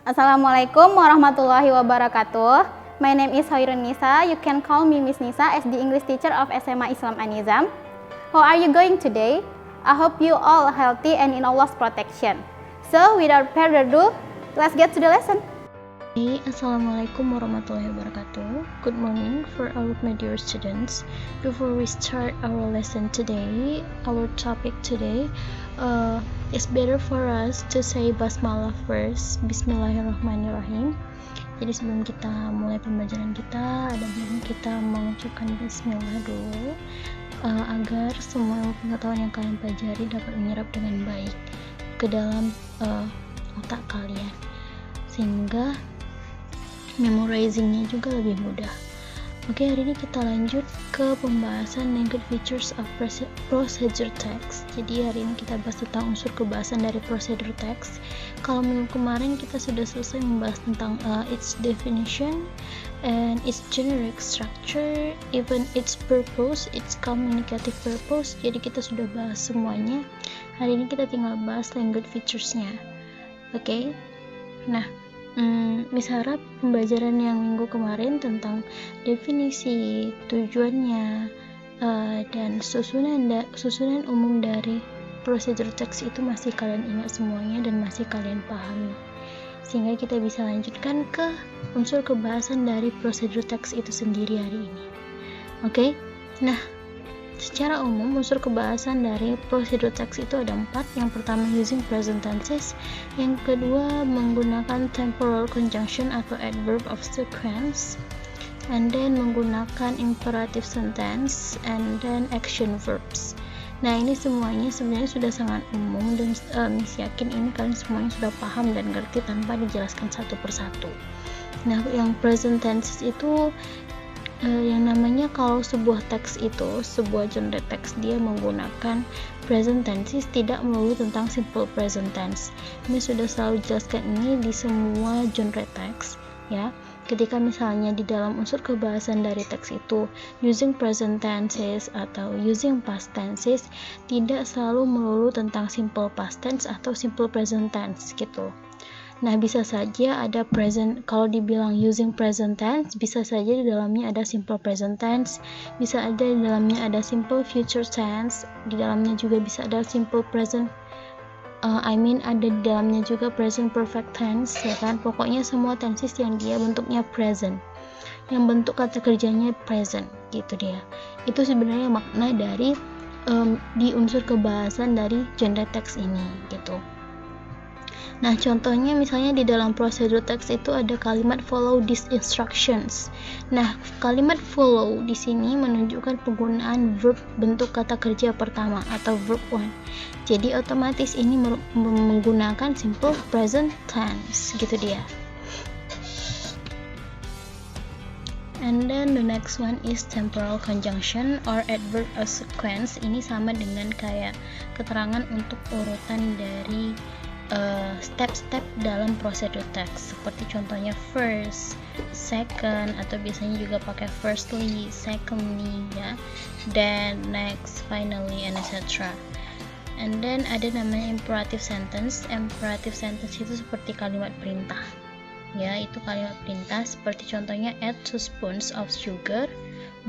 Assalamualaikum warahmatullahi wabarakatuh. My name is Hoirun Nisa. You can call me Miss Nisa as the English teacher of SMA Islam An-Nizam. How are you going today? I hope you all healthy and in Allah's protection. So without further ado, let's get to the lesson. Assalamualaikum warahmatullahi wabarakatuh. Good morning for all of my dear students. Before we start our lesson today, our topic today, it's better for us to say basmalah first. Bismillahirrahmanirrahim. Jadi sebelum kita mulai pembelajaran kita, ada baiknya kita mengucapkan bismillah dulu, agar semua pengetahuan yang kalian pelajari dapat menyerap dengan baik ke dalam otak kalian, sehingga memorizingnya juga lebih mudah. Oke, hari ini kita lanjut ke pembahasan language features of procedure text. Jadi hari ini kita bahas tentang unsur kebahasan dari procedure text. Kalau minggu kemarin kita sudah selesai membahas tentang its definition and its generic structure, even its purpose, its communicative purpose. Jadi kita sudah bahas semuanya. Hari ini kita tinggal bahas language features-nya. Oke. Nah, Miss harap pembelajaran yang minggu kemarin tentang definisi, tujuannya, dan susunan umum dari procedure text itu masih kalian ingat semuanya dan masih kalian pahami, sehingga kita bisa lanjutkan ke unsur kebahasan dari procedure text itu sendiri hari ini. Oke? Nah, secara umum unsur kebahasan dari procedure text itu ada 4. Yang pertama using present tenses, yang kedua menggunakan temporal conjunction atau adverb of sequence, and then menggunakan imperative sentence, and then action verbs. Nah, ini semuanya sebenarnya sudah sangat umum dan Miss yakin ini kalian semuanya sudah paham dan ngerti tanpa dijelaskan satu persatu. Nah, yang present tenses itu yang namanya kalau sebuah teks itu, sebuah genre teks dia menggunakan present tenses, tidak melulu tentang simple present tense. Ini sudah selalu jelaskan ini di semua genre teks, ya. Ketika misalnya di dalam unsur kebahasan dari teks itu using present tenses atau using past tenses, tidak selalu melulu tentang simple past tense atau simple present tense gitu. Nah, bisa saja ada present, kalau dibilang using present tense, bisa saja di dalamnya ada simple present tense, bisa ada di dalamnya ada simple future tense, di dalamnya juga bisa ada simple present, ada di dalamnya juga present perfect tense, ya kan? Pokoknya semua tenses yang dia bentuknya present, yang bentuk kata kerjanya present, gitu dia. Itu sebenarnya makna dari di unsur kebahasan dari genre teks ini, gitu. Nah, contohnya misalnya di dalam procedure text itu ada kalimat follow these instructions. Nah, kalimat follow di sini menunjukkan penggunaan verb bentuk kata kerja pertama atau verb 1. Jadi otomatis ini menggunakan simple present tense, gitu dia. And then the next one is temporal conjunction or adverb of sequence. Ini sama dengan kayak keterangan untuk urutan dari step-step dalam procedure text, seperti contohnya first, second, atau biasanya juga pakai firstly, secondly, ya, then next, finally, and etc. And then ada namanya imperative sentence. Imperative sentence itu seperti kalimat perintah, ya, itu kalimat perintah seperti contohnya add 2 spoons of sugar,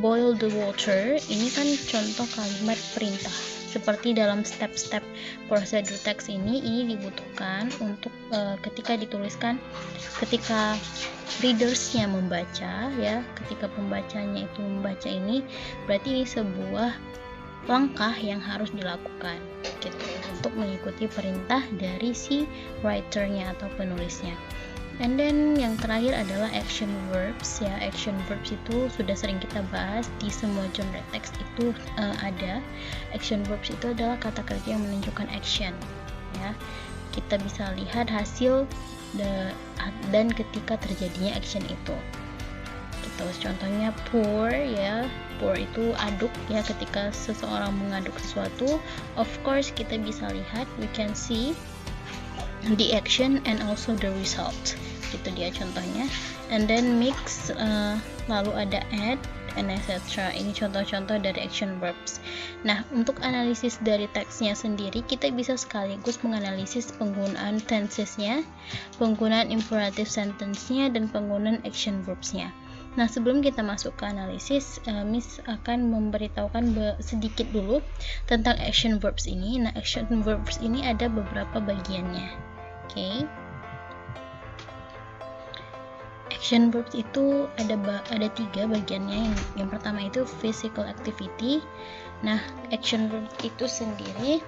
boil the water. Ini kan contoh kalimat perintah. Seperti dalam step-step procedure text ini dibutuhkan untuk ketika dituliskan, ketika readersnya membaca, ya, ketika pembacanya itu membaca ini, berarti ini sebuah langkah yang harus dilakukan, gitu, untuk mengikuti perintah dari si writernya atau penulisnya. And then yang terakhir adalah action verbs, ya. Action verbs itu sudah sering kita bahas di semua genre teks itu ada. Action verbs itu adalah kata kerja yang menunjukkan action, ya. Kita bisa lihat hasil dan ketika terjadinya action itu. Gitu. Contohnya pour, ya. Pour itu aduk, ya, ketika seseorang mengaduk sesuatu. Of course kita bisa lihat, we can see the action and also the result, gitu dia contohnya. And then mix, lalu ada add, and etc. Ini contoh-contoh dari action verbs. Nah, untuk analisis dari teksnya sendiri, kita bisa sekaligus menganalisis penggunaan tensesnya, penggunaan imperative sentence-nya, dan penggunaan action verbs-nya. Nah, sebelum kita masuk ke analisis, Miss akan memberitahukan sedikit dulu tentang action verbs ini. Nah, action verbs ini ada beberapa bagiannya. Oke. Action verbs itu ada 3 bagiannya. Yang pertama itu physical activity. Nah, action verbs itu sendiri,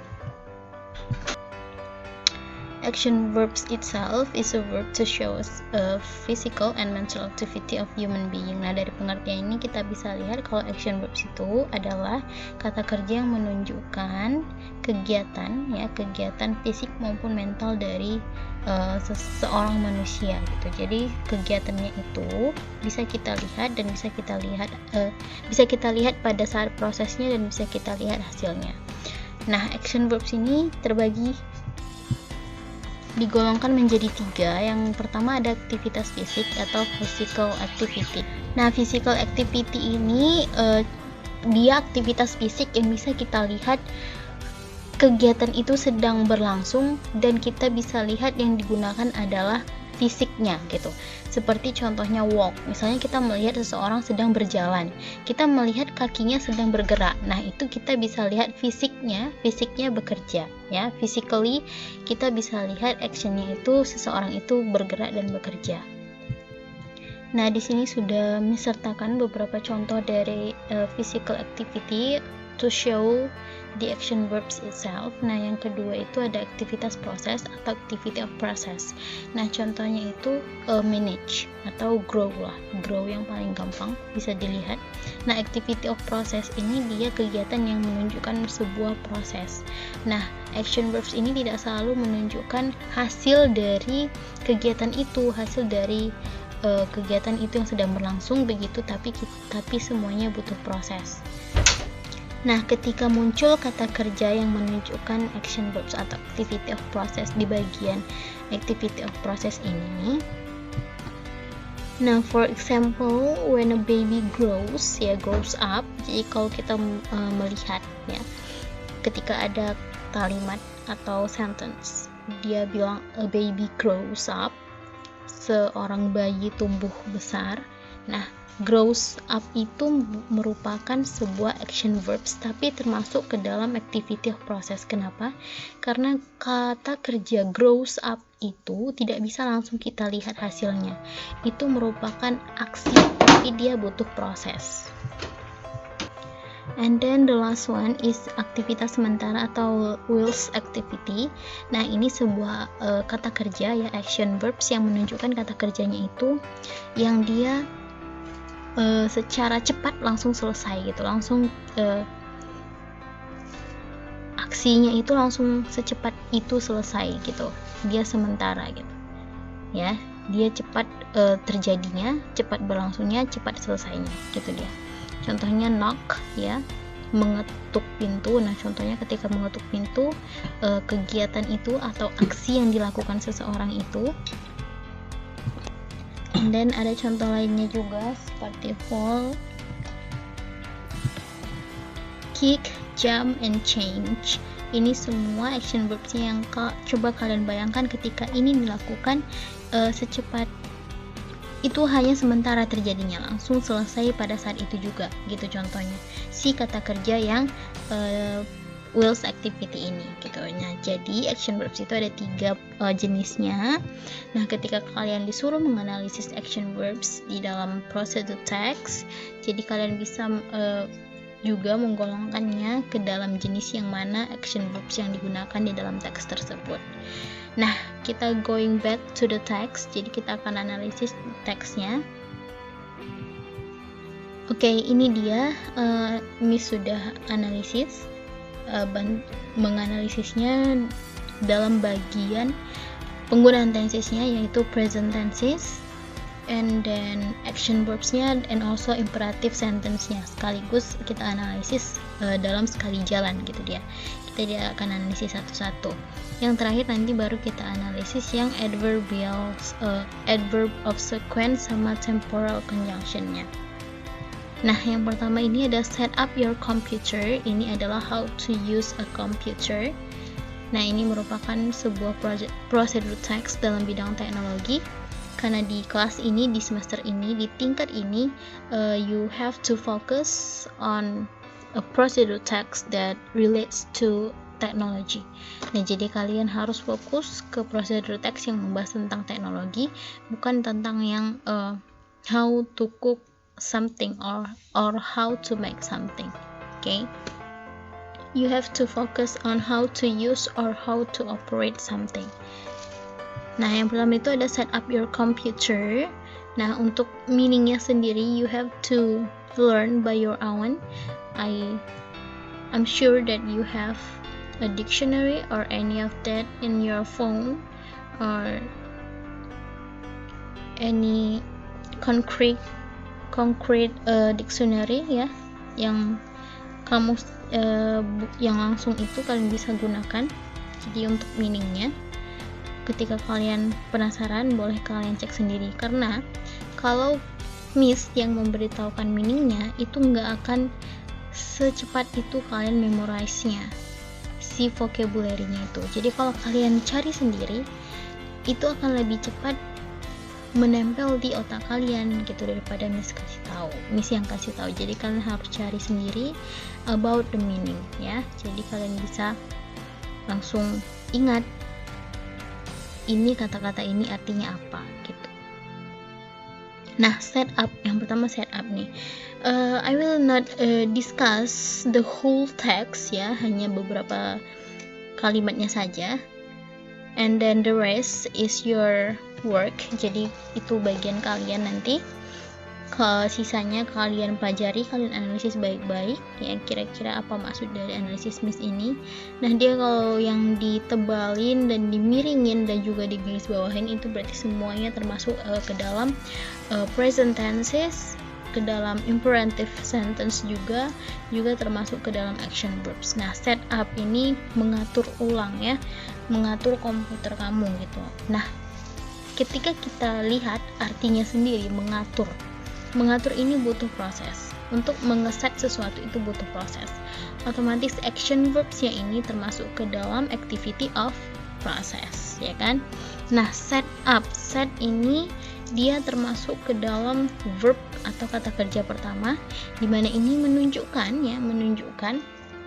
action verbs itself is a verb to show a physical and mental activity of human being. Nah, dari pengertian ini kita bisa lihat kalau action verbs itu adalah kata kerja yang menunjukkan kegiatan fisik maupun mental dari seseorang manusia gitu. Jadi kegiatannya itu bisa kita lihat dan bisa kita lihat pada saat prosesnya dan bisa kita lihat hasilnya. Nah, action verbs ini digolongkan menjadi 3. Yang pertama ada aktivitas fisik atau physical activity. Nah, physical activity ini dia aktivitas fisik yang bisa kita lihat kegiatan itu sedang berlangsung dan kita bisa lihat yang digunakan adalah fisiknya gitu. Seperti contohnya walk. Misalnya kita melihat seseorang sedang berjalan, kita melihat kakinya sedang bergerak. Nah, itu kita bisa lihat fisiknya bekerja ya. Physically kita bisa lihat actionnya itu seseorang itu bergerak dan bekerja. Nah, di sini sudah mensertakan beberapa contoh dari physical activity to show the action verbs itself. Nah, yang kedua itu ada aktivitas proses atau activity of process. Nah, contohnya itu manage atau grow lah. Grow yang paling gampang bisa dilihat. Nah, activity of process ini dia kegiatan yang menunjukkan sebuah proses. Nah, action verbs ini tidak selalu menunjukkan hasil dari kegiatan itu, hasil dari kegiatan itu yang sedang berlangsung begitu, tapi semuanya butuh proses. Nah, ketika muncul kata kerja yang menunjukkan action verbs atau activity of process di bagian activity of process ini, nah, for example, when a baby grows up, jadi kalau kita melihat ya, ketika ada kalimat atau sentence, dia bilang a baby grows up, seorang bayi tumbuh besar. Nah, grows up itu merupakan sebuah action verbs tapi termasuk ke dalam activity of process. Kenapa? Karena kata kerja grows up itu tidak bisa langsung kita lihat hasilnya. Itu merupakan aksi tapi dia butuh proses. And then the last one is aktivitas sementara atau whilst activity. Nah, ini sebuah kata kerja ya, action verbs yang menunjukkan kata kerjanya itu yang dia secara cepat langsung selesai gitu, langsung aksinya itu langsung secepat itu selesai gitu, dia sementara gitu ya, dia cepat terjadinya, cepat berlangsungnya, cepat selesainya gitu dia. Contohnya knock ya, mengetuk pintu. Nah, contohnya ketika mengetuk pintu, kegiatan itu atau aksi yang dilakukan seseorang itu. And then ada contoh lainnya juga seperti fall, kick, jump, and change. Ini semua action verbs yang coba kalian bayangkan ketika ini dilakukan secepat itu, hanya sementara terjadinya, langsung selesai pada saat itu juga gitu. Contohnya si kata kerja yang whilst activity ini gitu. Nah, jadi action verbs itu ada 3 jenisnya. Nah, ketika kalian disuruh menganalisis action verbs di dalam procedure text, jadi kalian bisa juga menggolongkannya ke dalam jenis yang mana action verbs yang digunakan di dalam teks tersebut. Nah, kita going back to the text, jadi kita akan analisis teksnya. Oke, ini dia Miss sudah analisis, menganalisisnya dalam bagian penggunaan tensesnya, yaitu present tenses, and then action verbsnya, and also imperative sentence-nya. Sekaligus kita analisis dalam sekali jalan gitu dia. Kita tidak akan analisis satu-satu. Yang terakhir nanti baru kita analisis yang adverb of sequence sama temporal conjunction-nya. Nah, yang pertama ini ada set up your computer. Ini adalah how to use a computer. Nah, ini merupakan sebuah prosedur teks dalam bidang teknologi. Karena di kelas ini, di semester ini, di tingkat ini, you have to focus on a procedure text that relates to technology. Nah, jadi kalian harus fokus ke prosedur teks yang membahas tentang teknologi, bukan tentang yang how to cook something or how to make something. Okay, you have to focus on how to use or how to operate something. Nah, yang pertama itu ada set up your computer. Nah, untuk meaningnya sendiri, you have to learn by your own. I'm sure that you have a dictionary or any of that in your phone or any concrete dictionary ya, yang kamu yang langsung itu kalian bisa gunakan. Jadi untuk meaningnya, ketika kalian penasaran, boleh kalian cek sendiri, karena kalau Miss yang memberitahukan meaningnya itu nggak akan secepat itu kalian memorize-nya, si vocabulary-nya itu. Jadi kalau kalian cari sendiri, itu akan lebih cepat menempel di otak kalian gitu daripada Miss yang kasih tahu. Jadi kalian harus cari sendiri about the meaning ya. Jadi kalian bisa langsung ingat ini kata-kata ini artinya apa gitu. Nah, set up yang pertama, set up nih. I will not discuss the whole text ya, hanya beberapa kalimatnya saja. And then the rest is your work. Jadi itu bagian kalian nanti. Sisanya kalian pelajari, kalian analisis baik-baik ya, kira-kira apa maksud dari analisis Miss ini. Nah, dia kalau yang ditebalin dan dimiringin dan juga digaris bawahin itu berarti semuanya termasuk ke dalam present tenses, ke dalam imperative sentence juga termasuk ke dalam action verbs. Nah, set up ini mengatur ulang ya, mengatur komputer kamu gitu. Nah, ketika kita lihat artinya sendiri, mengatur ini butuh proses. Untuk mengeset sesuatu itu butuh proses. Otomatis action verbs-nya ini termasuk ke dalam activity of process, ya kan? Nah, set ini dia termasuk ke dalam verb atau kata kerja pertama, di mana ini menunjukkan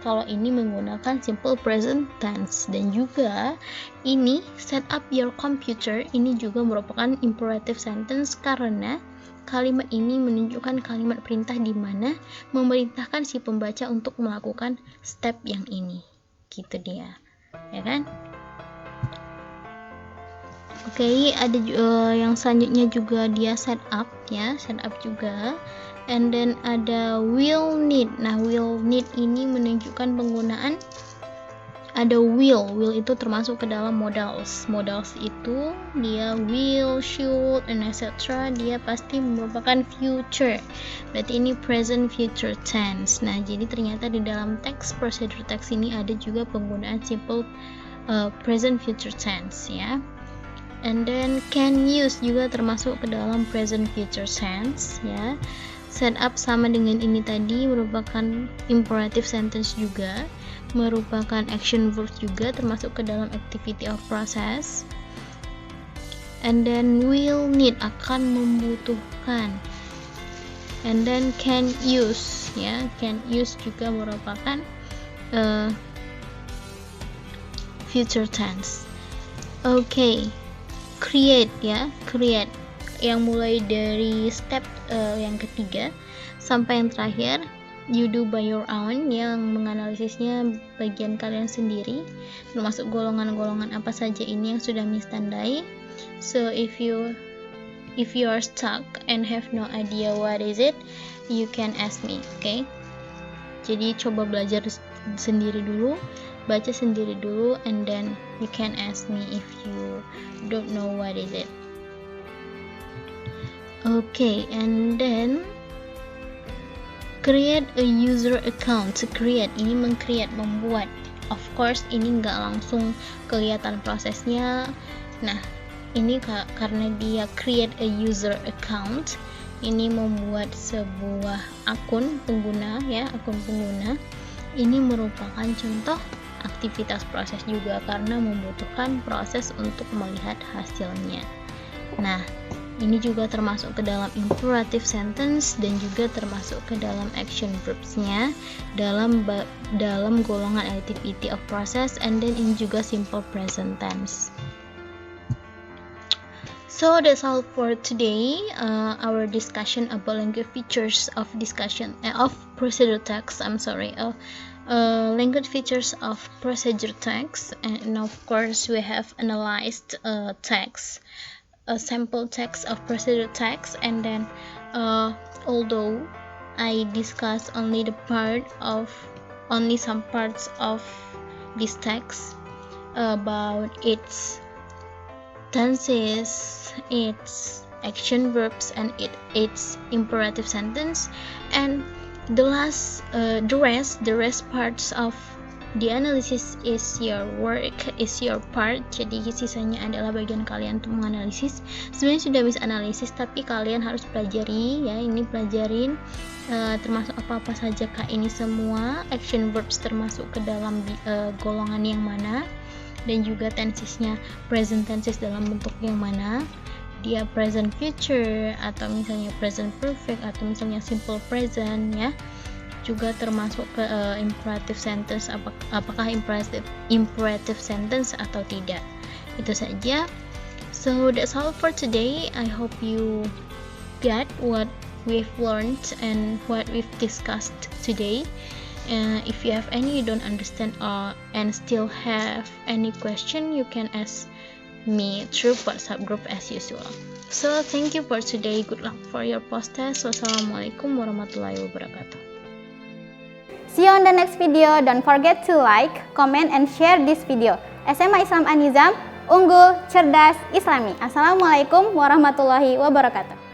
kalau ini menggunakan simple present tense. Dan juga ini set up your computer ini juga merupakan imperative sentence karena kalimat ini menunjukkan kalimat perintah di mana memerintahkan si pembaca untuk melakukan step yang ini. Gitu dia. Ya kan? Oke, ada yang selanjutnya juga dia set up ya, set up juga. And then ada will need. Nah, will need ini menunjukkan penggunaan ada will itu termasuk ke dalam modals itu dia will, should, and etc. Dia pasti merupakan future, berarti ini present future tense. Nah, jadi ternyata di dalam teks procedure text ini ada juga penggunaan simple present future tense ya. And then can use juga termasuk ke dalam present future tense ya. Set up sama dengan ini tadi merupakan imperative sentence juga, merupakan action verbs juga termasuk ke dalam activity of process. And then will need akan membutuhkan. And then can use ya, can use juga merupakan future tense. Okay, create ya, create yang mulai dari step yang ketiga sampai yang terakhir you do by your own, yang menganalisisnya bagian kalian sendiri, termasuk golongan-golongan apa saja ini yang sudah Miss tandai. So if you are stuck and have no idea what is it, you can ask me, okay? Jadi coba belajar sendiri dulu, baca sendiri dulu, and then you can ask me if you don't know what is it. Okay, and then create a user account. Create ini meng-create, membuat. Of course ini nggak langsung kelihatan prosesnya. Nah, ini karena dia create a user account, ini membuat sebuah akun pengguna ya, akun pengguna. Ini merupakan contoh aktivitas proses juga karena membutuhkan proses untuk melihat hasilnya. Nah, ini juga termasuk ke dalam imperative sentence dan juga termasuk ke dalam action verbs-nya dalam golongan activity of process, and then ini juga simple present tense. So that's all for today. Our discussion about language features of procedure text. Language features of procedure text, and of course we have analyzed text. A sample text of procedure text, and then although I discuss only some parts of this text about its tenses, its action verbs, and its imperative sentence, and the rest parts of the analysis is your work, is your part. Jadi sisanya adalah bagian kalian untuk menganalisis. Sebenarnya sudah bisa analisis, tapi kalian harus pelajari ya. Ini pelajarin termasuk apa saja kah ini semua. Action verbs termasuk ke dalam golongan yang mana, dan juga tensesnya present tenses dalam bentuk yang mana. Dia present future atau misalnya present perfect atau misalnya simple present ya. Juga termasuk ke imperative sentence, apakah imperative sentence atau tidak. Itu saja. So that's all for today. I hope you get what we've learned and what we've discussed today. If you have any you don't understand and still have any question, you can ask me through WhatsApp group as usual. So thank you for today. Good luck for your post test. Wassalamualaikum warahmatullahi wabarakatuh. See you on the next video. Don't forget to like, comment, and share this video. SMA Islam An-Nizam, unggul, cerdas, islami. Assalamualaikum warahmatullahi wabarakatuh.